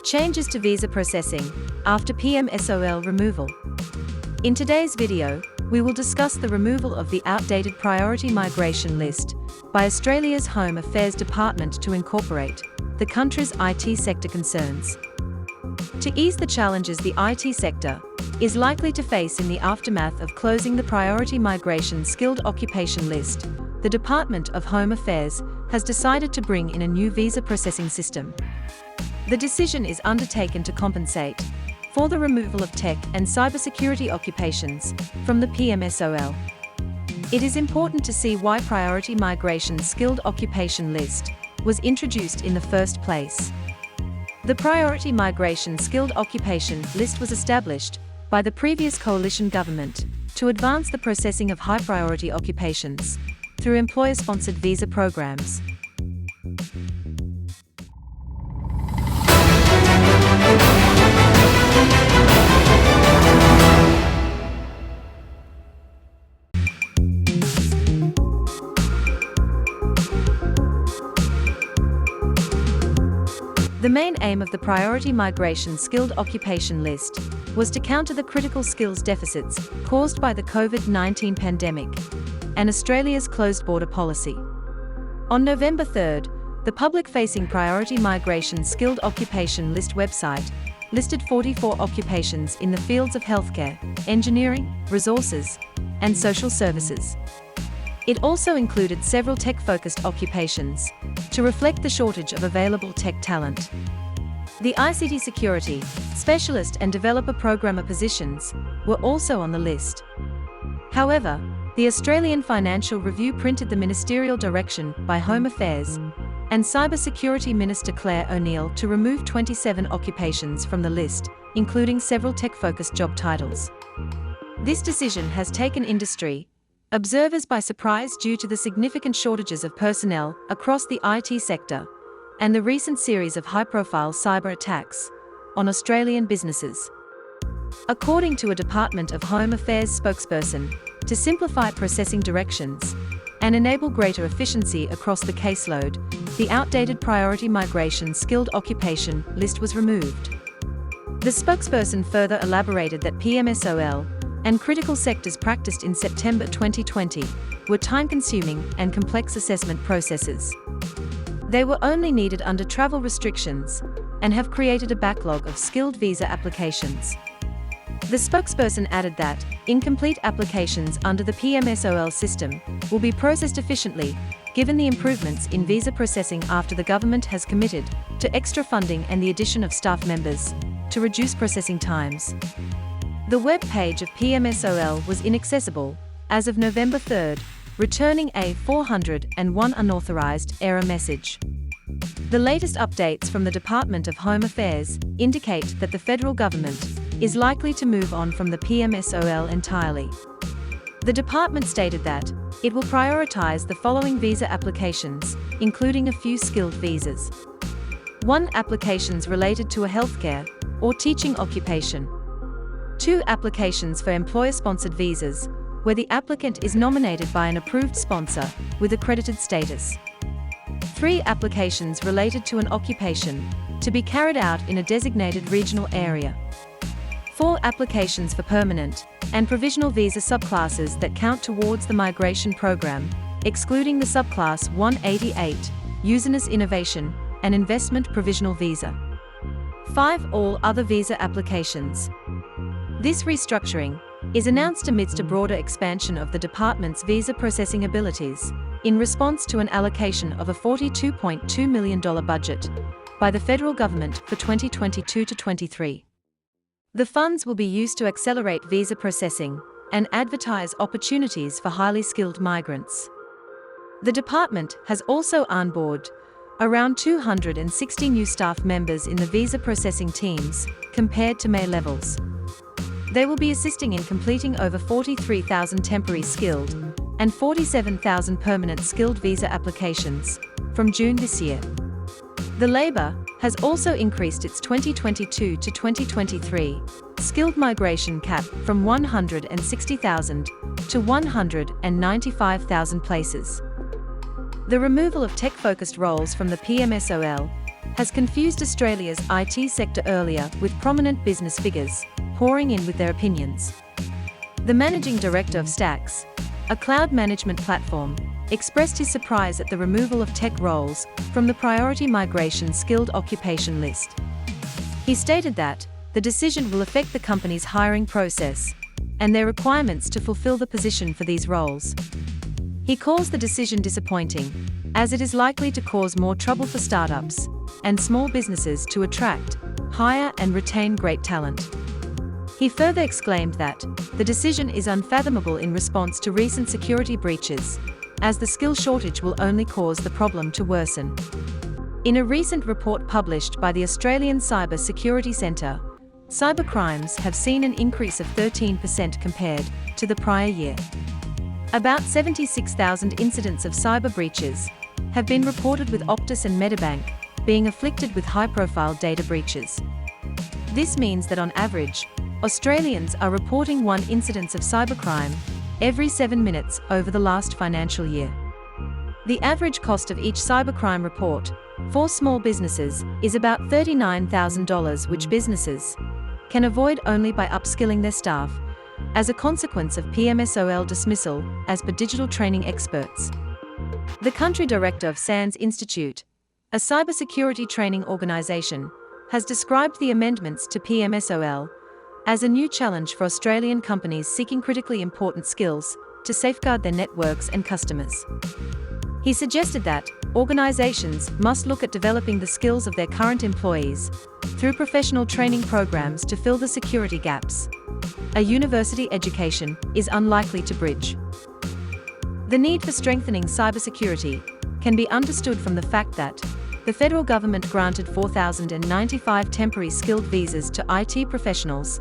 Changes to visa processing after Pmsol removal. In today's video, we will discuss the removal of the outdated priority migration list by Australia's Home Affairs Department to incorporate the country's IT sector concerns. To ease the challenges the IT sector is likely to face in the aftermath of closing the priority migration skilled occupation list, the Department of Home Affairs has decided to bring in a new visa processing system. The decision is undertaken to compensate for the removal of tech and cybersecurity occupations from the Pmsol. It is important to see why priority migration skilled occupation list was introduced in the first place. The priority migration skilled occupation list was established by the previous coalition government to advance the processing of high priority occupations through employer-sponsored visa programs. The main aim of the priority migration skilled occupation list was to counter the critical skills deficits caused by the COVID-19 pandemic and Australia's closed border policy. On November 3rd, the public-facing priority migration skilled occupation list website listed 44 occupations in the fields of healthcare, engineering, resources, and social services. It also included several tech-focused occupations to reflect the shortage of available tech talent. The ICT security, specialist and developer programmer positions were also on the list. However, the Australian Financial Review printed the ministerial direction by Home Affairs and Cybersecurity Minister Clare to remove 27 occupations from the list, including several tech-focused job titles. This decision has taken industry observers by surprise due to the significant shortages of personnel across the IT sector and the recent series of high-profile cyber attacks on Australian businesses. According to a Department of Home Affairs spokesperson, to simplify processing directions and enable greater efficiency across the caseload, the outdated priority migration skilled occupation list was removed. The spokesperson further elaborated that Pmsol and critical sectors practiced in September 2020 were time-consuming and complex assessment processes. They were only needed under travel restrictions and have created a backlog of skilled visa applications. The spokesperson added that incomplete applications under the Pmsol system will be processed efficiently, given the improvements in visa processing after the government has committed to extra funding and the addition of staff members to reduce processing times. The web page of Pmsol was inaccessible as of November 3rd, returning a 401 unauthorized error message. The latest updates from the Department of Home Affairs indicate that the federal government is likely to move on from the Pmsol entirely. The department stated that it will prioritize the following visa applications, including a few skilled visas. 1. Applications related to a healthcare or teaching occupation. 2. Applications for employer-sponsored visas, where the applicant is nominated by an approved sponsor with accredited status. 3. Applications related to an occupation to be carried out in a designated regional area. 4. Applications for permanent and provisional visa subclasses that count towards the migration program, excluding the subclass 188, Usiness Innovation and Investment Provisional Visa. 5. All other visa applications. This restructuring is announced amidst a broader expansion of the department's visa processing abilities, in response to an allocation of a $42.2 million budget by the federal government for 2022-23. The funds will be used to accelerate visa processing and advertise opportunities for highly skilled migrants. The department has also onboarded around 260 new staff members in the visa processing teams, compared to May levels. They will be assisting in completing over 43,000 temporary skilled and 47,000 permanent skilled visa applications from June this year. The Labor has also increased its 2022 to 2023 skilled migration cap from 160,000 to 195,000 places. The removal of tech-focused roles from the Pmsol has confused Australia's IT sector earlier, with prominent business figures pouring in with their opinions. The managing director of Stacks, a cloud management platform, expressed his surprise at the removal of tech roles from the priority migration skilled occupation list. He stated that the decision will affect the company's hiring process and their requirements to fulfill the position for these roles. He calls the decision disappointing, as it is likely to cause more trouble for startups and small businesses to attract, hire and retain great talent. He further exclaimed that the decision is unfathomable in response to recent security breaches, as the skill shortage will only cause the problem to worsen. In a recent report published by the Australian Cybersecurity Centre, cybercrimes have seen an increase of 13% compared to the prior year. About 76,000 incidents of cyber breaches have been reported, with Optus and Medibank being afflicted with high-profile data breaches. This means that on average, Australians are reporting one incidence of cybercrime every 7 minutes over the last financial year. The average cost of each cybercrime report for small businesses is about $39,000, which businesses can avoid only by upskilling their staff, as a consequence of Pmsol dismissal, as per digital training experts. The country director of SANS Institute, a cybersecurity training organisation, has described the amendments to Pmsol as a new challenge for Australian companies seeking critically important skills to safeguard their networks and customers. He suggested that organisations must look at developing the skills of their current employees through professional training programs to fill the security gaps a university education is unlikely to bridge. The need for strengthening cybersecurity can be understood from the fact that the federal government granted 4,095 temporary skilled visas to IT professionals,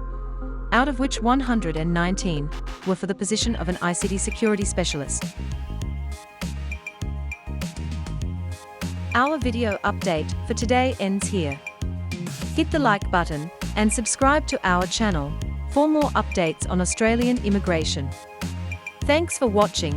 out of which 119 were for the position of an ICT security specialist. Our video update for today ends here. Hit the like button and subscribe to our channel for more updates on Australian immigration. Thanks for watching.